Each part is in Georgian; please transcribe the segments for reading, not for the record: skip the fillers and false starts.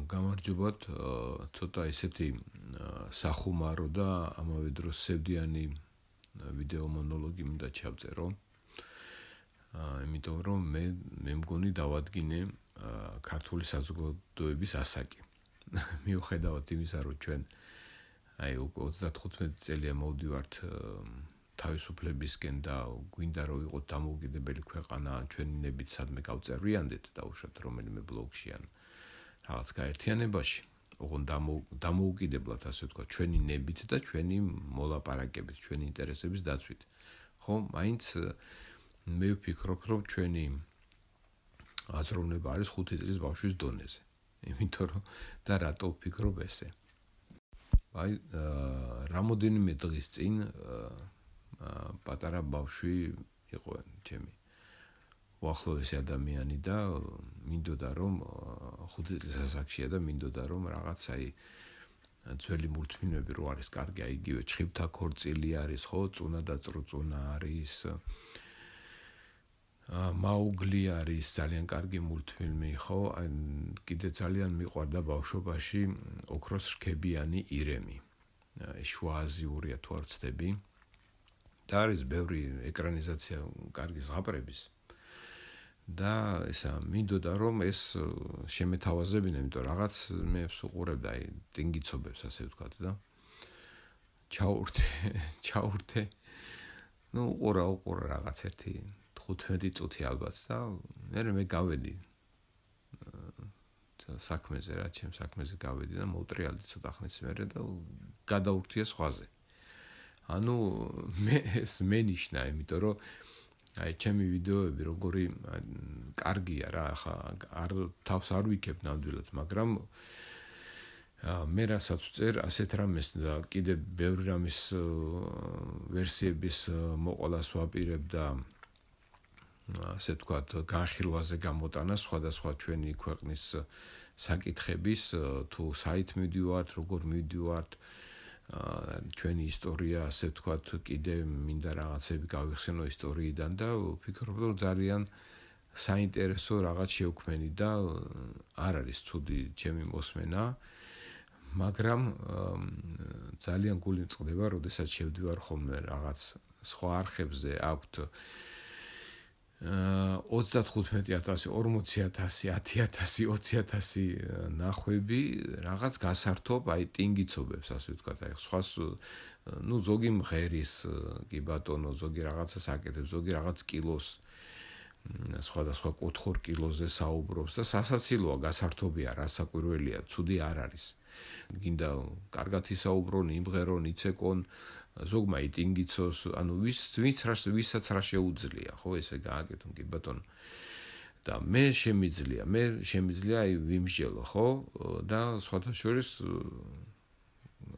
გამარჯობათ, ცოტა ესეთი სახუმარო და ამავე დროს სევდიანი ვიდეო მონოლოგი მინდა ჩავწერო. იმიტომ რომ მე მგონი დავადგინე ქართული საზოგადოების ასაკი. მიუხედავად იმისა, რომ ჩვენ 35 წელია მოვდივართ თავისუფლებისკენ და გვინდა რომ ვიყოთ დამოუკიდებელი ქვეყანა, ჩვენი ნებით სადმე გავწერვიანდეთ დაუშვათ რომელიმე ბლოგში ან რაღაც გაერთიანებაში, ოღონდ დამოუკიდებლად ასე ვთქვა, ჩვენი ნებით და ჩვენი მოლაპარაკებით, ჩვენი ინტერესების დაცვით. ხო, მაინც მე ვფიქრობ, რომ ჩვენი აზროვნება არის 5 წლის ბავშვის დონეზე. იმიტომ რომ და რატო ვფიქრობ ესე? რამოდენიმე დღის წინ პატარა ბავშვი იყო ჩემი უახლოესი ადამიანი და მინდოდა რომ 5 წლის ასაკშია და მინდოდა რომ რაღაც ძველი მულტფილმები რო არის კარგი, იგივე ჭხიბთა ქორწილი არის, ხო, წუნა და წრუწუნა არის, მაუგლი არის, ძალიან კარგი მულტფილმი, ხო, კიდე ძალიან მიყვარდა ბავშვობაში ოქროს რქებიანი ირემი. შუააზიურია თუ არ ვცდები. და არის ბევრი ეკრანიზაცია კარგი ზღაპრების. და ესა მინდოდა რომ ეს შემეთავაზებინა, იმიტომ რაღაც მე ვსუყურებდა ტინგიცობებს ასე ვთქვათ და ჩაურთე. უყურა რაღაც ერთი 15 წუთი ალბათ და მე გავედი საქმეზე რა, ჩემ საქმეზე გავედი და მოვტრიალდი ცოტა ხნის მერე და გადაურთია სხვაზე. ანუ მე ეს მენიშნა, იმიტომ რომ ჩემი ვიდეოები როგორი კარგია რა, ახლა თავს არ ვიქებ ნამდვილად, მაგრამ მე რასაც ვწერ, ასეთ რამეს და კიდე ბევრი რამის ვერსიების მოყოლას ვაპირებ და ასე ვთქვათ, განხილვაზე გამოტანა სხვადასხვა ჩვენი ქვეყნის საკითხების, თუ საით მივდივართ, როგორ მივდივართ, ჩვენი ისტორია, ასე ვთქვათ, კიდე მინდა რაღაცები გავიხსენო ისტორიიდან და ვფიქრობ, რომ ძალიან საინტერესო რაღაც შევქმენი და არ არის ცუდი ჩემი მოსმენა, მაგრამ ძალიან გული მწყდება, როდესაც შევდივარ ხოლმე რაღაც სხვა არხებზე, აქვთ 35,000, 40,000, 10,000, 20,000 ნახვები, რაღაც გასართობ, ტინგიცობებს, ასე ვთქვათ, სხვას, ზოგი მღერის, კი ბატონო, ზოგი რაღაცას აკეთებს, ზოგი რაღაც კილოს, სხვადასხვა კუთხურ კილოზე საუბრობს და სასაცილოა, გასართობია, რასაკვირველია, ცუდი არ არის. გინდა კარგად ისაუბრონ, იმღერონ, იცეკონ, ზოგმა იტინგიცოს, ანუ ვისაც რა შეუძლია, ხო, ესე გააკეთონ, კი ბატონო. და მე შემიძლია ვიმსჯელო, ხო? და სხვათა შორის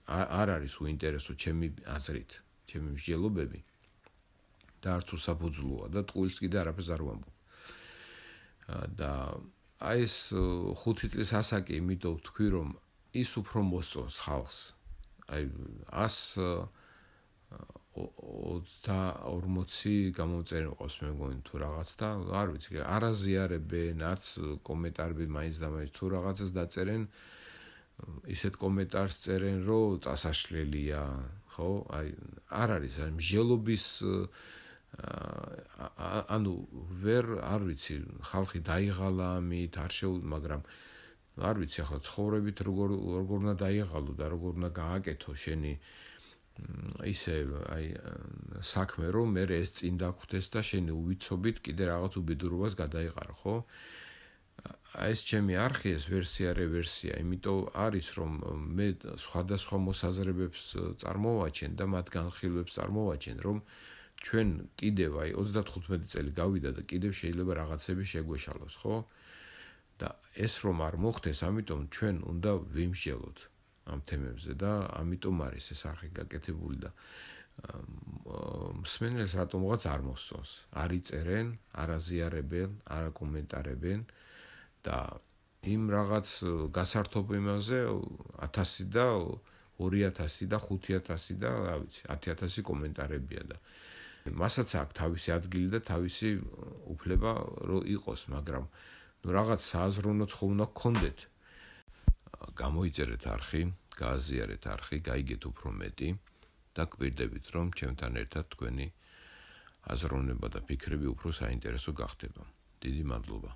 არ არის უინტერესო ჩემი აზრით, ჩემი მსჯელობები. და არც უსაფუძვლოა და ტყუილს კიდე არაფერს არ ვამბობ. და ეს 5 წლის ასაკი, იმიტომ ვთქვი, რომ ის უფრო მოსწონს ხალხს. 140 გამომწერყავს მე მგონი თუ რაღაც და არ ვიცი, არ აზიარებენ, არც კომენტარები მაინც და მაინც თუ რაღაცას დაწერენ, ისეთ კომენტარს წერენ, რომ წასაშლელია, ხო? არ არის მსჯელობის ანუ არ ვიცი, ხალხი დაიღალა ამით, არ მაგრამ არ ვიცი, ახლა ცხოვრებით როგორ უნდა დაიღალო და როგორ უნდა გააკეთო შენი ისე საქმე, რომ მე ეს წინ დაგხვდეს და შენი უვიცობით კიდე რაღაც უბედურობას გადაიყარო, ხო? ეს ჩემი არხი, ეს ვერსია, იმიტომ არის, რომ მე სხვადასხვა მოსაზრებებს წარმოვაჩენ და მათ განხილვებს წარმოვაჩენ, რომ ჩვენ კიდევ 35 წელი გავიდა და კიდევ შეიძლება რაღაცები შეგვეშალოს, ხო? და ეს რომ არ მოხდეს, ამიტომ ჩვენ უნდა ვიმსჯელოთ ამ თემებზე და ამიტომ არის ეს არხი გაკეთებული და მსმენელს რატომღაც არ მოსწონს. არ იწერენ, არ აზიარებენ, არ აკომენტარებენ და იმ რაღაც გასართობ იმაზე 1000 და 2000 და 5000 და რა ვიცი, 10,000 კომენტარებია და მასაც აქვს თავისი ადგილი და თავისი უფლება რომ იყოს, მაგრამ რაღაც სააზროვნოც ხო უნდა გქონდეთ. გამოიწერეთ არხი, გააზიარეთ არხი, გაიგეთ უფრო მეტი და გვირდებით, რომ ჩემთან ერთად თქვენი აზროვნება და ფიქრები უფრო საინტერესო გახდება. დიდი მადლობა.